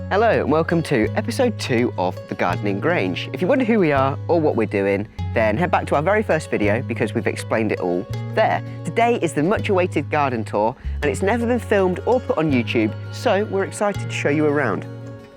Hello and welcome to episode 2 of The Gardening Grange. If you wonder who we are or what we're doing, then head back to our very first video because we've explained it all there. Today is the much awaited garden tour and it's never been filmed or put on YouTube, so we're excited to show you around.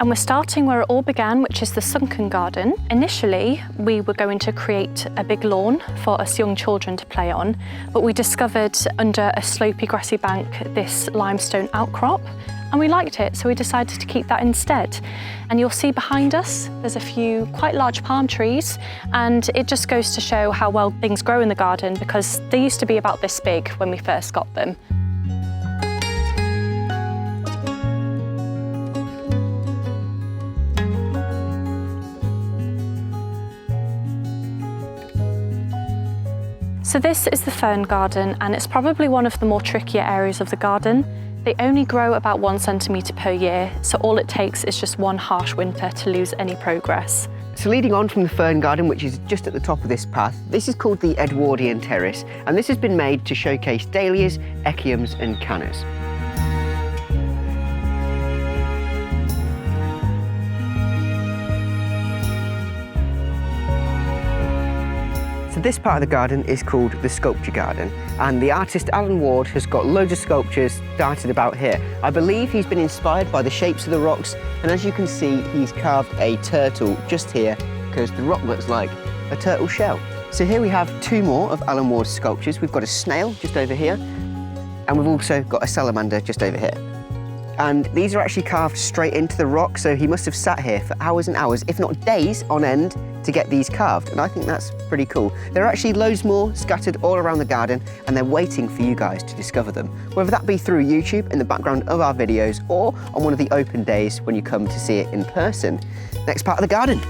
And we're starting where it all began, which is the Sunken garden. Initially, we were going to create a big lawn for us young children to play on, but we discovered under a slopey grassy bank this limestone outcrop, and we liked it, so we decided to keep that instead. And you'll see behind us, there's a few quite large palm trees, and it just goes to show how well things grow in the garden because they used to be about this big when we first got them. So this is the fern garden, and it's probably one of the more trickier areas of the garden. They only grow about 1 centimetre per year, so all it takes is just one harsh winter to lose any progress. So leading on from the fern garden, which is just at the top of this path, this is called the Edwardian terrace, and this has been made to showcase dahlias, echiums and cannas. So this part of the garden is called the sculpture garden, and the artist Alan Ward has got loads of sculptures started about here. I believe he's been inspired by the shapes of the rocks, and as you can see, he's carved a turtle just here because the rock looks like a turtle shell. So here we have 2 more of Alan Ward's sculptures. We've got a snail just over here, and we've also got a salamander just over here. And these are actually carved straight into the rock, so he must have sat here for hours and hours, if not days on end, to get these carved, and I think that's pretty cool. There are actually loads more scattered all around the garden, and they're waiting for you guys to discover them, whether that be through YouTube in the background of our videos or on one of the open days when you come to see it in person. Next part of the garden.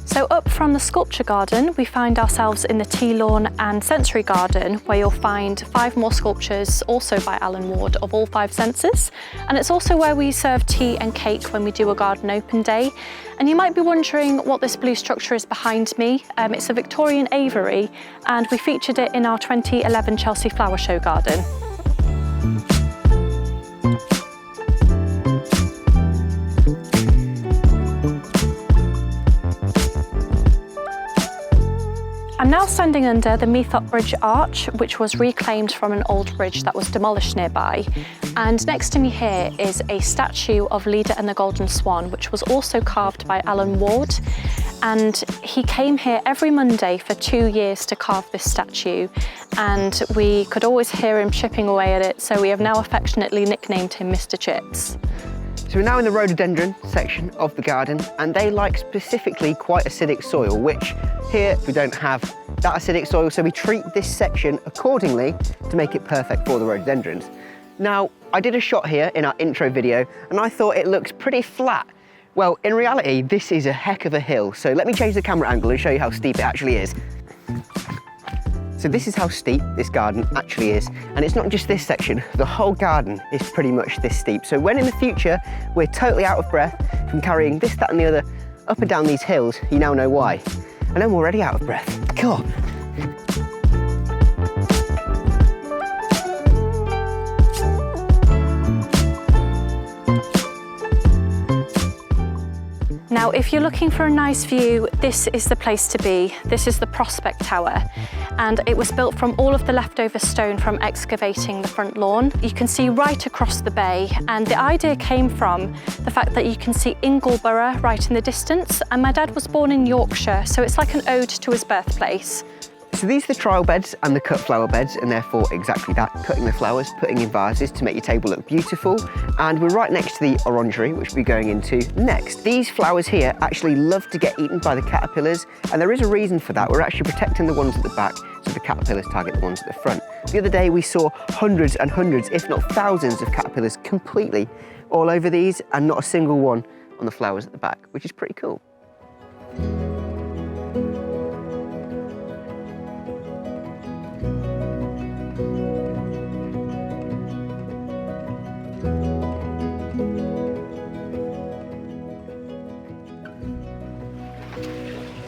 So up from the sculpture garden, we find ourselves in the tea lawn and sensory garden, where you'll find 5 more sculptures, also by Alan Ward, of all 5 senses. And it's also where we serve tea and cake when we do a garden open day. And you might be wondering what this blue structure is behind me. It's a Victorian aviary, and we featured it in our 2011 Chelsea Flower Show garden. I'm now standing under the Metheo Bridge arch, which was reclaimed from an old bridge that was demolished nearby. And next to me here is a statue of Leda and the Golden Swan, which was also carved by Alan Ward. And he came here every Monday for 2 years to carve this statue. And we could always hear him chipping away at it, so we have now affectionately nicknamed him Mr. Chips. So we're now in the rhododendron section of the garden, and they like specifically quite acidic soil, which here we don't have that acidic soil, so we treat this section accordingly to make it perfect for the rhododendrons. Now, I did a shot here in our intro video, and I thought it looks pretty flat. Well, in reality, this is a heck of a hill, so let me change the camera angle and show you how steep it actually is. So this is how steep this garden actually is, and it's not just this section, the whole garden is pretty much this steep. So when in the future we're totally out of breath from carrying this, that and the other up and down these hills, you now know why. And I'm already out of breath. Cool. Now, if you're looking for a nice view, this is the place to be. This is the Prospect Tower, and it was built from all of the leftover stone from excavating the front lawn. You can see right across the bay, and the idea came from the fact that you can see Ingleborough right in the distance, and my dad was born in Yorkshire, so it's like an ode to his birthplace. So these are the trial beds and the cut flower beds, and therefore exactly that, cutting the flowers, putting in vases to make your table look beautiful. And we're right next to the orangery, which we'll be going into next. These flowers here actually love to get eaten by the caterpillars, and there is a reason for that. We're actually protecting the ones at the back, so the caterpillars target the ones at the front. The other day we saw hundreds and hundreds, if not thousands of caterpillars completely all over these, and not a single one on the flowers at the back, which is pretty cool.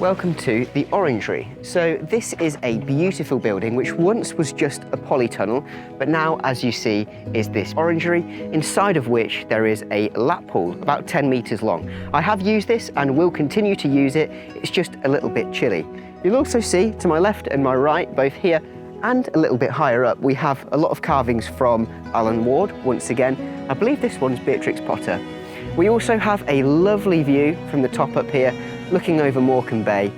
Welcome to the orangery. So this is a beautiful building which once was just a polytunnel, but now, as you see, is this orangery, inside of which there is a lap pool about 10 metres long. I have used this and will continue to use it. It's just a little bit chilly. You'll also see to my left and my right, both here and a little bit higher up, we have a lot of carvings from Alan Ward, once again. I believe this one's Beatrix Potter. We also have a lovely view from the top up here, looking over Morecambe Bay,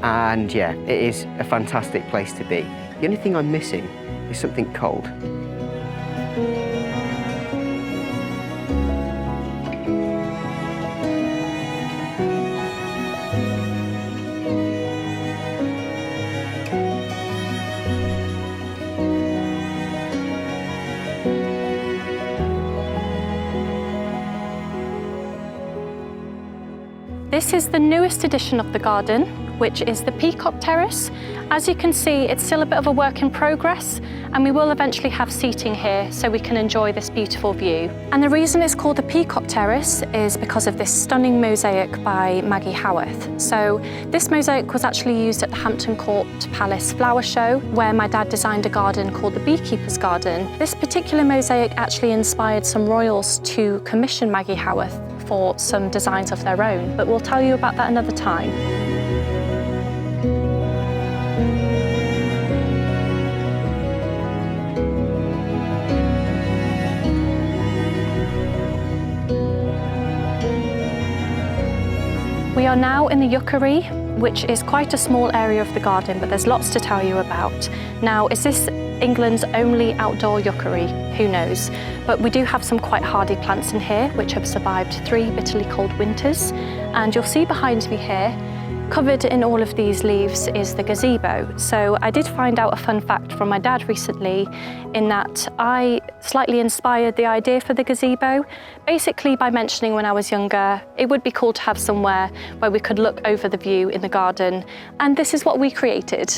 and yeah, it is a fantastic place to be. The only thing I'm missing is something cold. This is the newest edition of the garden, which is the Peacock terrace. As you can see, it's still a bit of a work in progress, and we will eventually have seating here so we can enjoy this beautiful view. And the reason it's called the Peacock terrace is because of this stunning mosaic by Maggie Howarth. So this mosaic was actually used at the Hampton Court Palace Flower Show, where my dad designed a garden called the Beekeeper's Garden. This particular mosaic actually inspired some royals to commission Maggie Howarth for some designs of their own, but we'll tell you about that another time. We are now in the yuckery, which is quite a small area of the garden, but there's lots to tell you about. Now, is this England's only outdoor yuckery? Who knows? But we do have some quite hardy plants in here, which have survived 3 bitterly cold winters. And you'll see behind me here, covered in all of these leaves, is the gazebo. So I did find out a fun fact from my dad recently, in that I slightly inspired the idea for the gazebo, basically by mentioning when I was younger, it would be cool to have somewhere where we could look over the view in the garden. And this is what we created.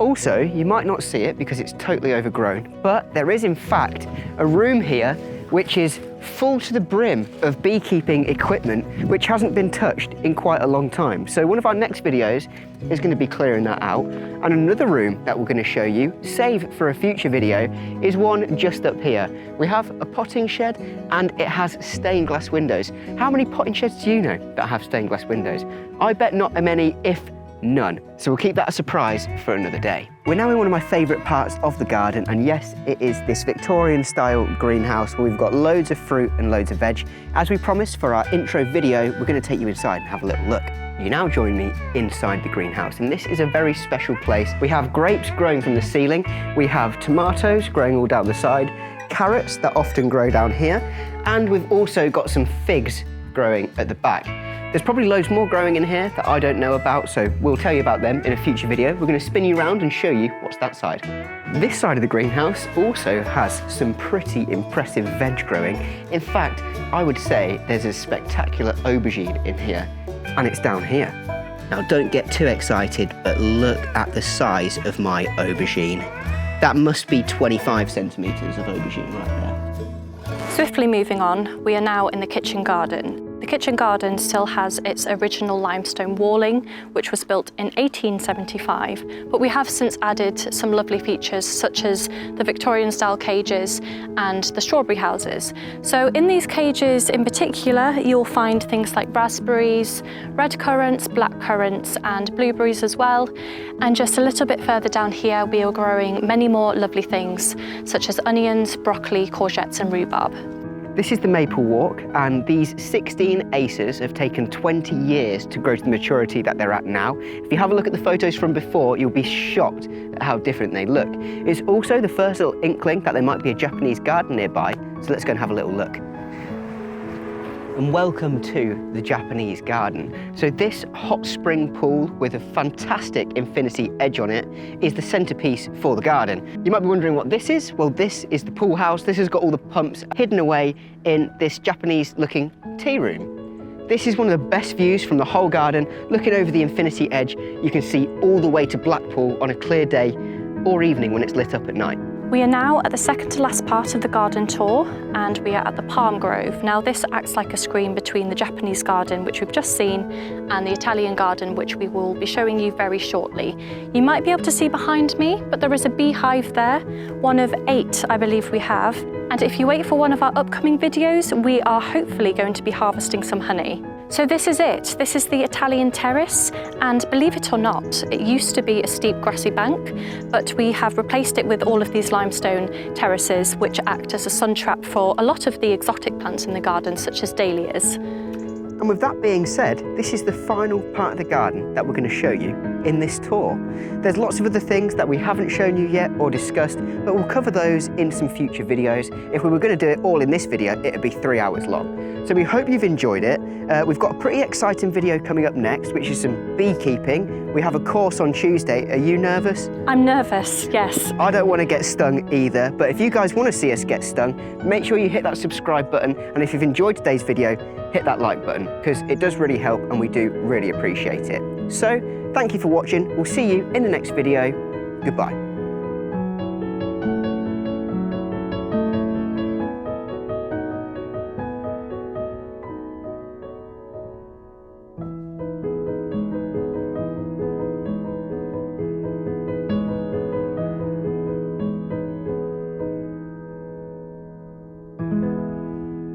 Also, you might not see it because it's totally overgrown, but there is in fact a room here which is full to the brim of beekeeping equipment which hasn't been touched in quite a long time. So one of our next videos is going to be clearing that out. And another room that we're going to show you, save for a future video, is one just up here. We have a potting shed and it has stained glass windows. How many potting sheds do you know that have stained glass windows? I bet not many, if none. So we'll keep that a surprise for another day. We're now in one of my favourite parts of the garden, and yes, it is this Victorian style greenhouse where we've got loads of fruit and loads of veg. As we promised for our intro video, we're going to take you inside and have a little look. You now join me inside the greenhouse, and this is a very special place. We have grapes growing from the ceiling, we have tomatoes growing all down the side, carrots that often grow down here, and we've also got some figs growing at the back. There's probably loads more growing in here that I don't know about, so we'll tell you about them in a future video. We're going to spin you around and show you what's that side. This side of the greenhouse also has some pretty impressive veg growing. In fact, I would say there's a spectacular aubergine in here, and it's down here. Now don't get too excited, but look at the size of my aubergine. That must be 25 centimetres of aubergine right there. Swiftly moving on, we are now in the kitchen garden. The kitchen garden still has its original limestone walling, which was built in 1875, but we have since added some lovely features such as the Victorian style cages and the strawberry houses. So in these cages in particular, you'll find things like raspberries, red currants, black currants and blueberries as well. And just a little bit further down here, we are growing many more lovely things such as onions, broccoli, courgettes and rhubarb. This is the maple walk, and these 16 acres have taken 20 years to grow to the maturity that they're at now. If you have a look at the photos from before, you'll be shocked at how different they look. It's also the first little inkling that there might be a Japanese garden nearby, so let's go and have a little look. And welcome to the Japanese garden. So this hot spring pool with a fantastic infinity edge on it is the centerpiece for the garden. You might be wondering what this is. Well, this is the pool house. This has got all the pumps hidden away in this Japanese looking tea room. This is one of the best views from the whole garden. Looking over the infinity edge, you can see all the way to Blackpool on a clear day or evening when it's lit up at night. We are now at the second to last part of the garden tour, and we are at the palm grove. Now this acts like a screen between the Japanese garden, which we've just seen, and the Italian garden, which we will be showing you very shortly. You might be able to see behind me, but there is a beehive there, one of 8 I believe we have. And if you wait for one of our upcoming videos, we are hopefully going to be harvesting some honey. So this is it. This is the Italian terrace, and believe it or not, it used to be a steep grassy bank, but we have replaced it with all of these limestone terraces which act as a sun trap for a lot of the exotic plants in the garden, such as dahlias. And with that being said, this is the final part of the garden that we're going to show you in this tour. There's lots of other things that we haven't shown you yet or discussed, but we'll cover those in some future videos. If we were going to do it all in this video, it'd be 3 hours long. So we hope you've enjoyed it. We've got a pretty exciting video coming up next, which is some beekeeping. We have a course on Tuesday. Are you nervous? I'm nervous, yes. I don't want to get stung either, but if you guys want to see us get stung, make sure you hit that subscribe button, and if you've enjoyed today's video, hit that like button, because it does really help and we do really appreciate it. So, thank you for watching. We'll see you in the next video. Goodbye.